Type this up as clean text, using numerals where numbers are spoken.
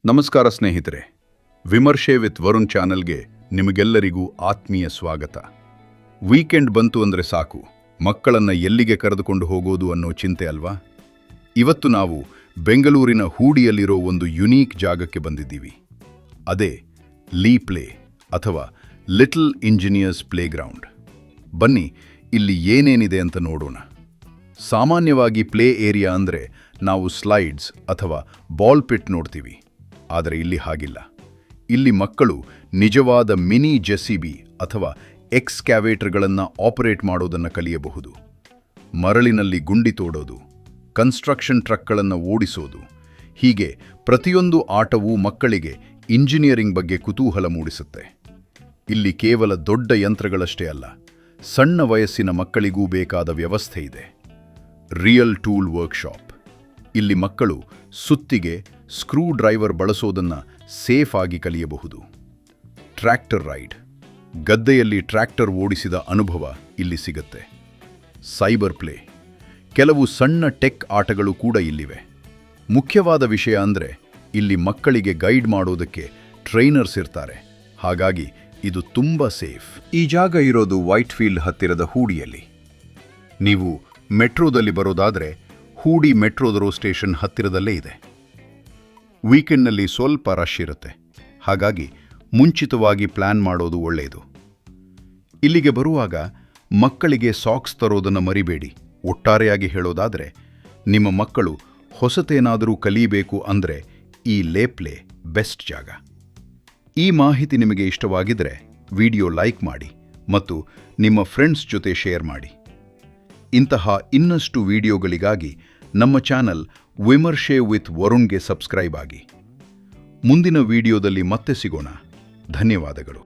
ನಮಸ್ಕಾರ ಸ್ನೇಹಿತರೆ, ವಿಮರ್ಶೆ ವಿತ್ ವರುಣ್ ಚಾನಲ್ಗೆ ನಿಮಗೆಲ್ಲರಿಗೂ ಆತ್ಮೀಯ ಸ್ವಾಗತ. ವೀಕೆಂಡ್ ಬಂತು ಅಂದರೆ ಸಾಕು, ಮಕ್ಕಳನ್ನು ಎಲ್ಲಿಗೆ ಕರೆದುಕೊಂಡು ಹೋಗೋದು ಅನ್ನೋ ಚಿಂತೆ ಅಲ್ವಾ? ಇವತ್ತು ನಾವು ಬೆಂಗಳೂರಿನ ಹೂಡಿಯಲ್ಲಿರೋ ಒಂದು ಯುನೀಕ್ ಜಾಗಕ್ಕೆ ಬಂದಿದ್ದೀವಿ. ಅದೇ ಲೀ ಪ್ಲೇ ಅಥವಾ ಲಿಟಲ್ ಇಂಜಿನಿಯರ್ಸ್ ಪ್ಲೇಗ್ರೌಂಡ್. ಬನ್ನಿ, ಇಲ್ಲಿ ಏನೇನಿದೆ ಅಂತ ನೋಡೋಣ. ಸಾಮಾನ್ಯವಾಗಿ ಪ್ಲೇ ಏರಿಯಾ ಅಂದರೆ ನಾವು ಸ್ಲೈಡ್ಸ್ ಅಥವಾ ಬಾಲ್ ಪಿಟ್ ನೋಡ್ತೀವಿ. ಆದರೆ ಇಲ್ಲಿ ಹಾಗಿಲ್ಲ. ಇಲ್ಲಿ ಮಕ್ಕಳು ನಿಜವಾದ ಮಿನಿ ಜೆಸಿಬಿ ಅಥವಾ ಎಕ್ಸ್ಕ್ಯಾವೇಟರ್ಗಳನ್ನು ಆಪರೇಟ್ ಮಾಡೋದನ್ನು ಕಲಿಯಬಹುದು. ಮರಳಿನಲ್ಲಿ ಗುಂಡಿ ತೋಡೋದು, ಕನ್ಸ್ಟ್ರಕ್ಷನ್ ಟ್ರಕ್ಗಳನ್ನು ಓಡಿಸೋದು, ಹೀಗೆ ಪ್ರತಿಯೊಂದು ಆಟವೂ ಮಕ್ಕಳಿಗೆ ಇಂಜಿನಿಯರಿಂಗ್ ಬಗ್ಗೆ ಕುತೂಹಲ ಮೂಡಿಸುತ್ತೆ. ಇಲ್ಲಿ ಕೇವಲ ದೊಡ್ಡ ಯಂತ್ರಗಳಷ್ಟೇ ಅಲ್ಲ, ಸಣ್ಣ ವಯಸ್ಸಿನ ಮಕ್ಕಳಿಗೂ ಬೇಕಾದ ವ್ಯವಸ್ಥೆ ಇದೆ. Real tool workshop. ಇಲ್ಲಿ ಮಕ್ಕಳು ಸುತ್ತಿಗೆ, ಸ್ಕ್ರೂ ಡ್ರೈವರ್ ಬಳಸೋದನ್ನು ಸೇಫ್ ಆಗಿ ಕಲಿಯಬಹುದು. Tractor ride. ಗದ್ದೆಯಲ್ಲಿ ಟ್ರ್ಯಾಕ್ಟರ್ ಓಡಿಸಿದ ಅನುಭವ ಇಲ್ಲಿ ಸಿಗುತ್ತೆ. Cyber play. ಕೆಲವು ಸಣ್ಣ ಟೆಕ್ ಆಟಗಳು ಕೂಡ ಇಲ್ಲಿವೆ. ಮುಖ್ಯವಾದ ವಿಷಯ ಅಂದರೆ ಇಲ್ಲಿ ಮಕ್ಕಳಿಗೆ ಗೈಡ್ ಮಾಡೋದಕ್ಕೆ ಟ್ರೈನರ್ಸ್ ಇರ್ತಾರೆ. ಹಾಗಾಗಿ ಇದು ತುಂಬ ಸೇಫ್. ಈ ಜಾಗ ಇರೋದು ವೈಟ್ಫೀಲ್ಡ್ ಹತ್ತಿರದ ಹೂಡಿಯಲ್ಲಿ. ನೀವು ಮೆಟ್ರೋದಲ್ಲಿ ಬರೋದಾದರೆ ಹೂಡಿ ಮೆಟ್ರೋದ ಸ್ಟೇಷನ್ ಹತ್ತಿರದಲ್ಲೇ ಇದೆ. ವೀಕೆಂಡ್ನಲ್ಲಿ ಸ್ವಲ್ಪ ರಶ್ ಇರುತ್ತೆ, ಹಾಗಾಗಿ ಮುಂಚಿತವಾಗಿ ಪ್ಲ್ಯಾನ್ ಮಾಡೋದು ಒಳ್ಳೆಯದು. ಇಲ್ಲಿಗೆ ಬರುವಾಗ ಮಕ್ಕಳಿಗೆ ಸಾಕ್ಸ್ ತರೋದನ್ನು ಮರಿಬೇಡಿ. ಒಟ್ಟಾರೆಯಾಗಿ ಹೇಳೋದಾದರೆ, ನಿಮ್ಮ ಮಕ್ಕಳು ಹೊಸತೇನಾದರೂ ಕಲಿಯಬೇಕು ಅಂದರೆ ಈ ಲೇ ಪ್ಲೇ ಬೆಸ್ಟ್ ಜಾಗ. ಈ ಮಾಹಿತಿ ನಿಮಗೆ ಇಷ್ಟವಾಗಿದ್ದರೆ ವಿಡಿಯೋ ಲೈಕ್ ಮಾಡಿ ಮತ್ತು ನಿಮ್ಮ ಫ್ರೆಂಡ್ಸ್ ಜೊತೆ ಶೇರ್ ಮಾಡಿ. ಇಂತಹ ಇನ್ನಷ್ಟು ವಿಡಿಯೋಗಳಿಗಾಗಿ ನಮ್ಮ ಚಾನಲ್ ವಿಮರ್ಶೆ ವಿತ್ ವರುಣ್ಗೆ ಸಬ್ಸ್ಕ್ರೈಬ್ ಆಗಿ. ಮುಂದಿನ ವಿಡಿಯೋದಲ್ಲಿ ಮತ್ತೆ ಸಿಗೋಣ. ಧನ್ಯವಾದಗಳು.